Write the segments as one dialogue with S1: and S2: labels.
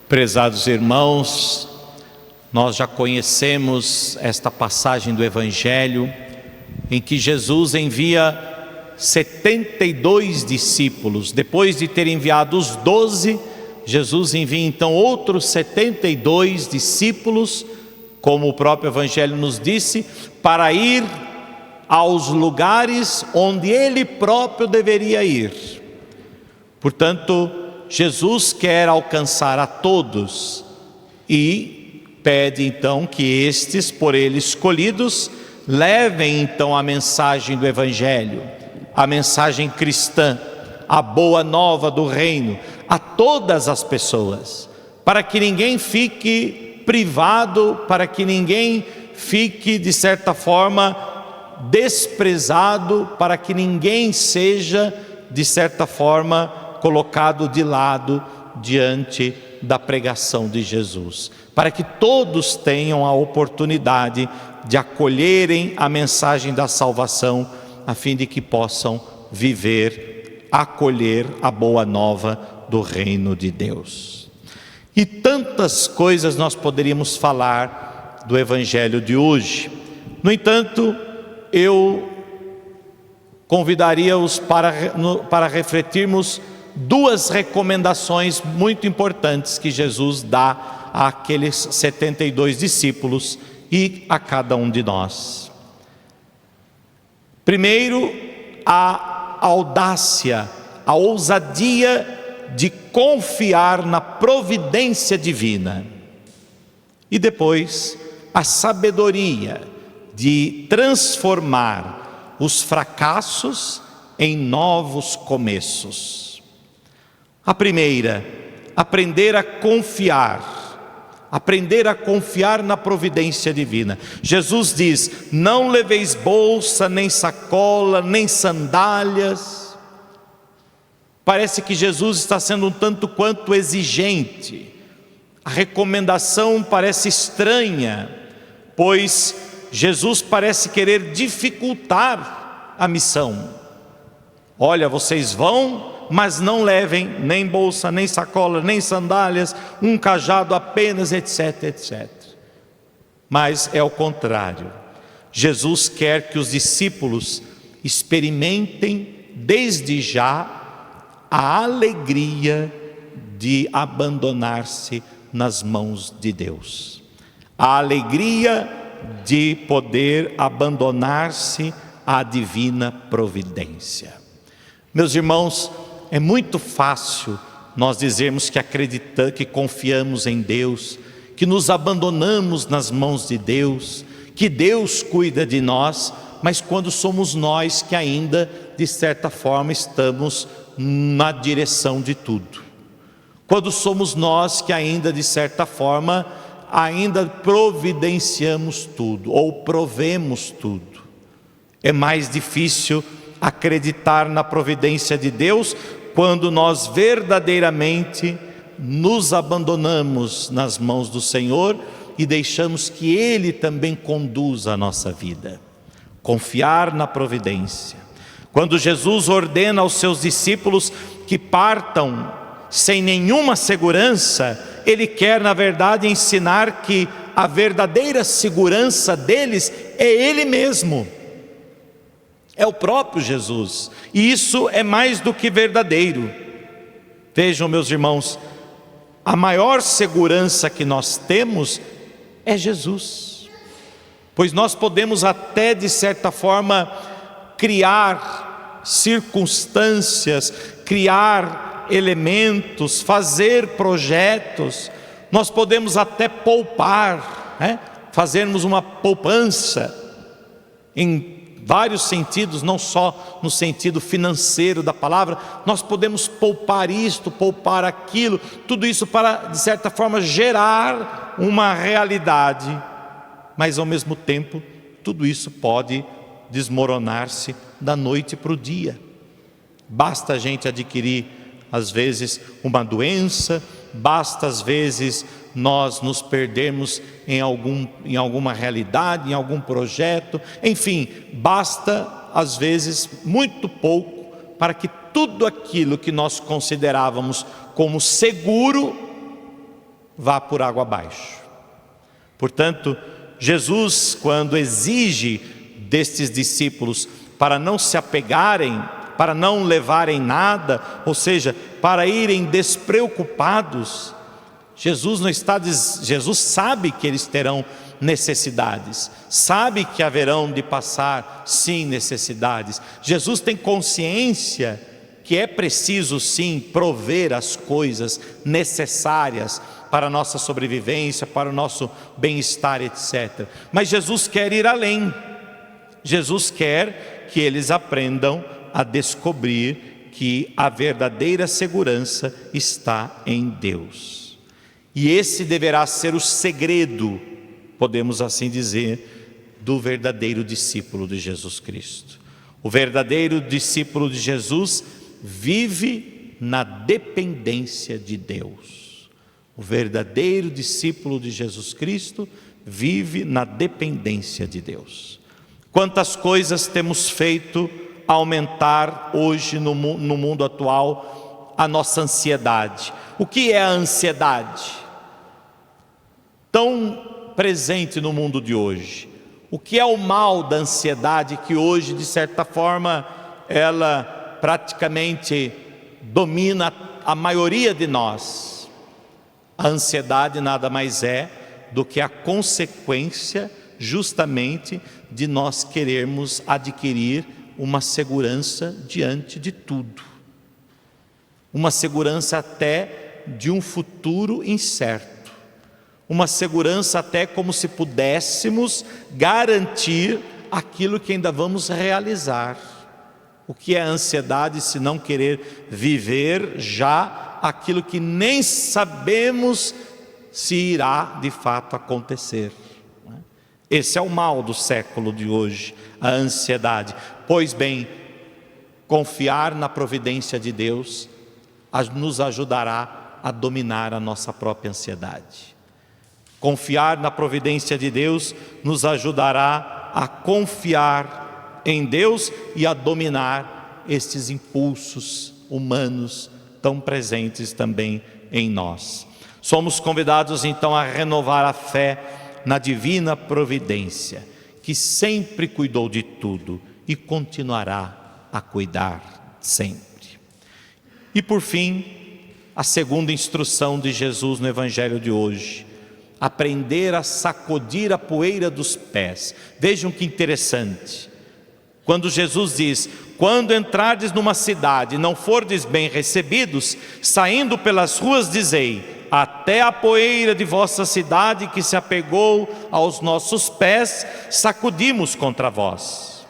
S1: Prezados irmãos, nós já conhecemos esta passagem do Evangelho em que Jesus envia 72 discípulos. Depois de ter enviado os 12, Jesus envia então outros 72 discípulos, como o próprio Evangelho nos disse, para ir aos lugares onde Ele próprio deveria ir. Portanto, Jesus quer alcançar a todos e pede então que estes, por Ele escolhidos, levem então a mensagem do Evangelho, a mensagem cristã, a boa nova do reino, a todas as pessoas, para que ninguém fique privado, para que ninguém fique de certa forma desprezado, para que ninguém seja de certa forma colocado de lado diante da pregação de Jesus, para que todos tenham a oportunidade de acolherem a mensagem da salvação, a fim de que possam viver, acolher a boa nova do reino de Deus. E tantas coisas nós poderíamos falar do Evangelho de hoje. No entanto, eu convidaria-os para refletirmos duas recomendações muito importantes que Jesus dá àqueles 72 discípulos e a cada um de nós. Primeiro, a audácia, a ousadia de confiar na providência divina. E depois, a sabedoria de transformar os fracassos em novos começos. A primeira, aprender a confiar na providência divina. Jesus diz: não leveis bolsa, nem sacola, nem sandálias. Parece que Jesus está sendo um tanto quanto exigente. A recomendação parece estranha, pois Jesus parece querer dificultar a missão. Olha, vocês vão, mas não levem nem bolsa, nem sacola, nem sandálias, um cajado apenas, etc, etc. Mas é o contrário. Jesus quer que os discípulos experimentem desde já a alegria de abandonar-se nas mãos de Deus. A alegria de poder abandonar-se à divina providência. Meus irmãos, é muito fácil nós dizermos que acreditamos, que confiamos em Deus, que nos abandonamos nas mãos de Deus, que Deus cuida de nós, mas quando somos nós que ainda, de certa forma, estamos na direção de tudo. Quando somos nós que ainda, de certa forma, ainda providenciamos tudo, ou provemos tudo. É mais difícil acreditar na providência de Deus quando nós verdadeiramente nos abandonamos nas mãos do Senhor e deixamos que Ele também conduza a nossa vida. Confiar na providência. Quando Jesus ordena aos seus discípulos que partam sem nenhuma segurança, Ele quer, na verdade, ensinar que a verdadeira segurança deles é Ele mesmo. É o próprio Jesus, e isso é mais do que verdadeiro. Vejam, meus irmãos, a maior segurança que nós temos é Jesus, pois nós podemos até, de certa forma, criar circunstâncias, criar elementos, fazer projetos, nós podemos até poupar, fazermos uma poupança em vários sentidos, não só no sentido financeiro da palavra. Nós podemos poupar isto, poupar aquilo, tudo isso para, de certa forma, gerar uma realidade, mas ao mesmo tempo, tudo isso pode desmoronar-se da noite para o dia. Basta a gente adquirir, às vezes, uma doença, basta às vezes nós nos perdermos em alguma realidade, em algum projeto, enfim, basta às vezes muito pouco para que tudo aquilo que nós considerávamos como seguro vá por água abaixo. Portanto, Jesus, quando exige destes discípulos para não se apegarem, para não levarem nada, ou seja, para irem despreocupados, Jesus sabe que eles terão necessidades, sabe que haverão de passar, sim, necessidades. Jesus tem consciência que é preciso, sim, prover as coisas necessárias para a nossa sobrevivência, para o nosso bem-estar, etc. Mas Jesus quer ir além. Jesus quer que eles aprendam a descobrir que a verdadeira segurança está em Deus. E esse deverá ser o segredo, podemos assim dizer, do verdadeiro discípulo de Jesus Cristo. O verdadeiro discípulo de Jesus vive na dependência de Deus. O verdadeiro discípulo de Jesus Cristo vive na dependência de Deus. Quantas coisas temos feito aumentar hoje no mundo atual a nossa ansiedade. O que é a ansiedade? Tão presente no mundo de hoje. O que é o mal da ansiedade que hoje, de certa forma, ela praticamente domina a maioria de nós? A ansiedade nada mais é do que a consequência justamente de nós querermos adquirir uma segurança diante de tudo. Uma segurança até de um futuro incerto. Uma segurança até como se pudéssemos garantir aquilo que ainda vamos realizar. O que é a ansiedade se não querer viver já aquilo que nem sabemos se irá de fato acontecer? Esse é o mal do século de hoje, a ansiedade. Pois bem, confiar na providência de Deus nos ajudará a dominar a nossa própria ansiedade. Confiar na providência de Deus nos ajudará a confiar em Deus e a dominar estes impulsos humanos tão presentes também em nós. Somos convidados então a renovar a fé na divina providência, que sempre cuidou de tudo e continuará a cuidar sempre. E por fim, a segunda instrução de Jesus no Evangelho de hoje: aprender a sacudir a poeira dos pés. Vejam que interessante, quando Jesus diz: quando entrardes numa cidade e não fordes bem recebidos, saindo pelas ruas dizei: até a poeira de vossa cidade que se apegou aos nossos pés, sacudimos contra vós.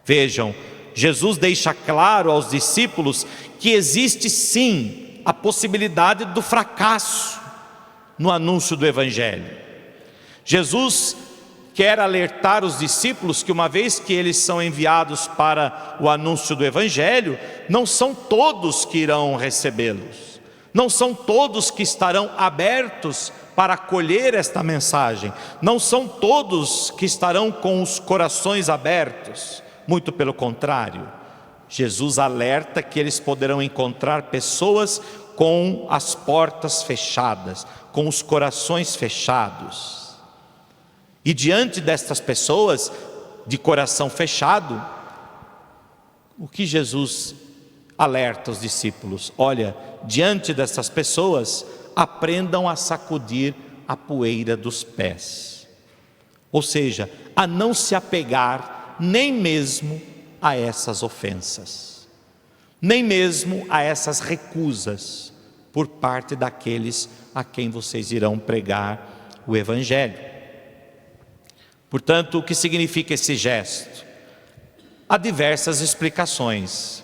S1: Vejam, Jesus deixa claro aos discípulos que existe sim a possibilidade do fracasso no anúncio do Evangelho. Jesus quer alertar os discípulos que, uma vez que eles são enviados para o anúncio do Evangelho, não são todos que irão recebê-los. Não são todos que estarão abertos para acolher esta mensagem. Não são todos que estarão com os corações abertos. Muito pelo contrário. Jesus alerta que eles poderão encontrar pessoas com as portas fechadas, com os corações fechados. E diante destas pessoas de coração fechado, o que Jesus alerta os discípulos? Olha, diante dessas pessoas, aprendam a sacudir a poeira dos pés. Ou seja, a não se apegar nem mesmo a essas ofensas, nem mesmo a essas recusas por parte daqueles a quem vocês irão pregar o Evangelho. Portanto, o que significa esse gesto? Há diversas explicações,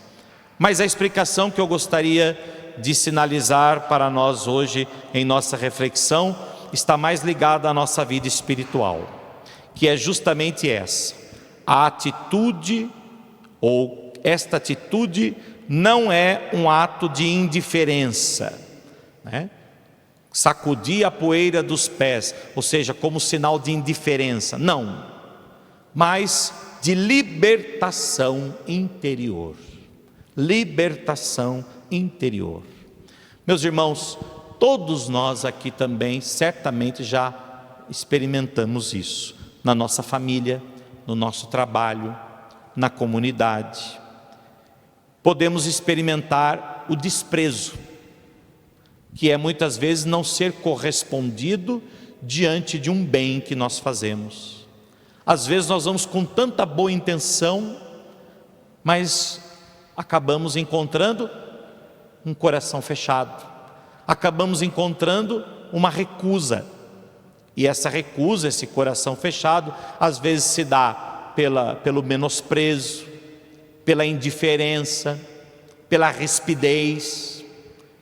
S1: mas a explicação que eu gostaria de sinalizar para nós hoje em nossa reflexão está mais ligada à nossa vida espiritual, que é justamente essa: a atitude, ou esta atitude não é um ato de indiferença, né? Sacudir a poeira dos pés, ou seja, como sinal de indiferença, não, mas de libertação interior. Libertação interior. Meus irmãos, Todos nós aqui também certamente já experimentamos isso, na nossa família, no nosso trabalho, na comunidade. Podemos experimentar o desprezo, que é muitas vezes não ser correspondido diante de um bem que nós fazemos. Às vezes nós vamos com tanta boa intenção, mas acabamos encontrando um coração fechado, acabamos encontrando uma recusa, e essa recusa, esse coração fechado, às vezes se dá pelo menosprezo, pela indiferença, pela rispidez.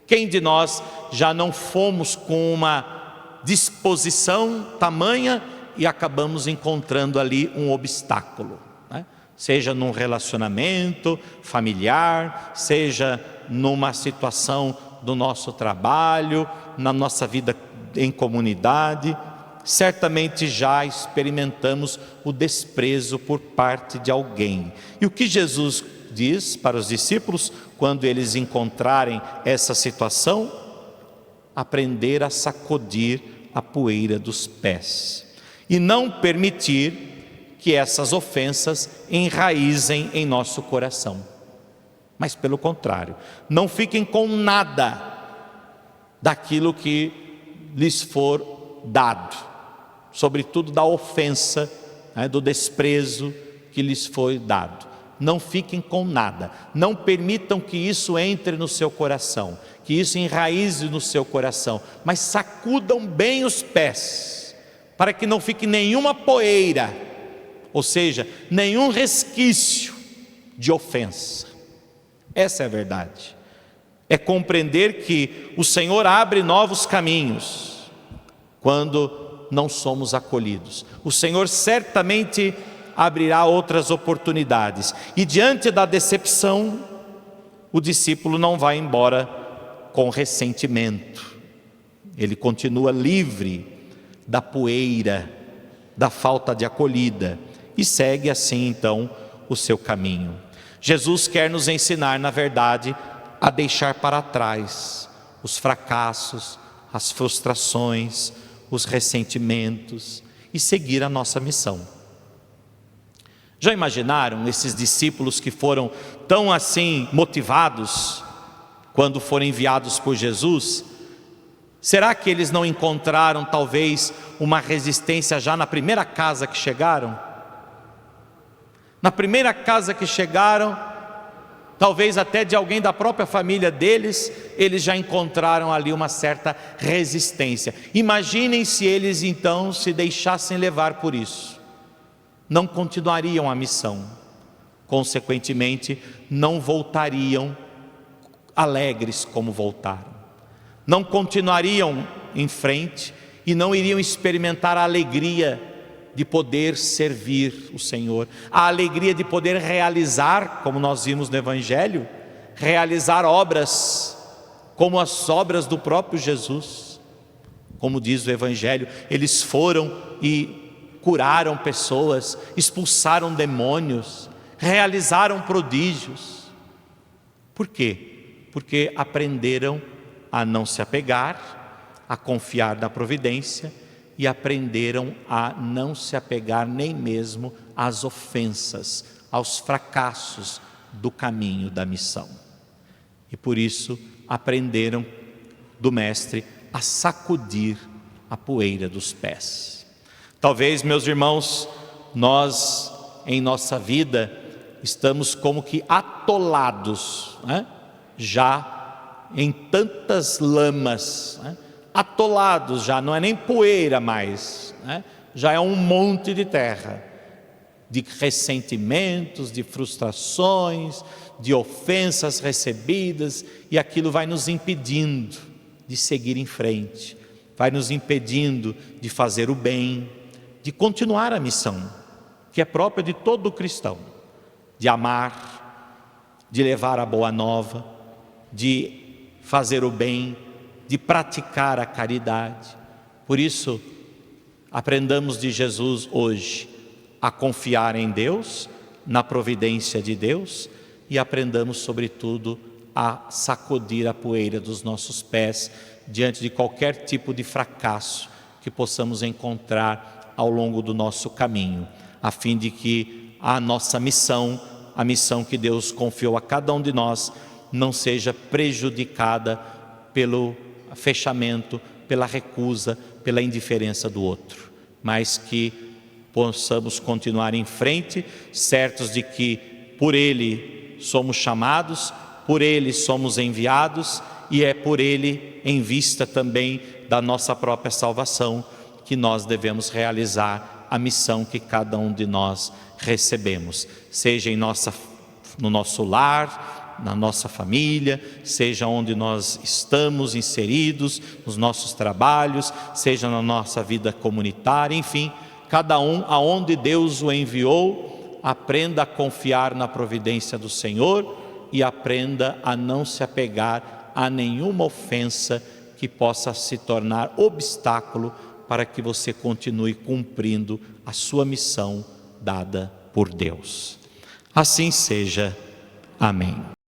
S1: Quem de nós já não fomos com uma disposição tamanha e acabamos encontrando ali um obstáculo, né? Seja num relacionamento familiar, seja numa situação do nosso trabalho, na nossa vida em comunidade, certamente já experimentamos o desprezo por parte de alguém. E o que Jesus diz para os discípulos quando eles encontrarem essa situação? Aprender a sacudir a poeira dos pés e não permitir que essas ofensas enraizem em nosso coração, mas pelo contrário, não fiquem com nada daquilo que lhes for dado, sobretudo da ofensa, né, do desprezo que lhes foi dado. Não fiquem com nada, não permitam que isso entre no seu coração, que isso enraize no seu coração, mas sacudam bem os pés, para que não fique nenhuma poeira, ou seja, nenhum resquício de ofensa. Essa é a verdade, é compreender que o Senhor abre novos caminhos quando não somos acolhidos. O Senhor certamente abrirá outras oportunidades, e diante da decepção, o discípulo não vai embora com ressentimento, ele continua livre da poeira, da falta de acolhida, e segue assim então o seu caminho. Jesus quer nos ensinar, na verdade, a deixar para trás os fracassos, as frustrações, os ressentimentos e seguir a nossa missão. Já imaginaram esses discípulos que foram tão assim motivados quando foram enviados por Jesus? Será que eles não encontraram talvez uma resistência já na primeira casa que chegaram? Na primeira casa que chegaram, talvez até de alguém da própria família deles, eles já encontraram ali uma certa resistência. Imaginem se eles então se deixassem levar por isso. Não continuariam a missão, consequentemente não voltariam alegres como voltaram, não continuariam em frente e não iriam experimentar a alegria de poder servir o Senhor, a alegria de poder realizar, como nós vimos no Evangelho, realizar obras como as obras do próprio Jesus. Como diz o Evangelho, eles foram e curaram pessoas, expulsaram demônios, realizaram prodígios. Por quê? Porque aprenderam a não se apegar, a confiar na providência, e aprenderam a não se apegar nem mesmo às ofensas, aos fracassos do caminho da missão. E por isso aprenderam do Mestre a sacudir a poeira dos pés. Talvez, meus irmãos, nós em nossa vida estamos como que atolados, né? Já em tantas lamas, né? Atolados já, não é nem poeira mais, né? Já é um monte de terra, de ressentimentos, de frustrações, de ofensas recebidas, e aquilo vai nos impedindo de seguir em frente, vai nos impedindo de fazer o bem, de continuar a missão, que é própria de todo cristão, de amar, de levar a boa nova, de fazer o bem, de praticar a caridade. Por isso, aprendamos de Jesus hoje a confiar em Deus, na providência de Deus, e aprendamos sobretudo a sacudir a poeira dos nossos pés diante de qualquer tipo de fracasso que possamos encontrar ao longo do nosso caminho, a fim de que a nossa missão, a missão que Deus confiou a cada um de nós, não seja prejudicada pelo fechamento, pela recusa, pela indiferença do outro, mas que possamos continuar em frente, certos de que por Ele somos chamados, por Ele somos enviados, e é por Ele, em vista também da nossa própria salvação, que nós devemos realizar a missão que cada um de nós recebemos, seja no nosso lar, na nossa família, seja onde nós estamos inseridos, nos nossos trabalhos, seja na nossa vida comunitária, enfim, cada um aonde Deus o enviou, aprenda a confiar na providência do Senhor e aprenda a não se apegar a nenhuma ofensa que possa se tornar obstáculo para que você continue cumprindo a sua missão dada por Deus. Assim seja. Amém.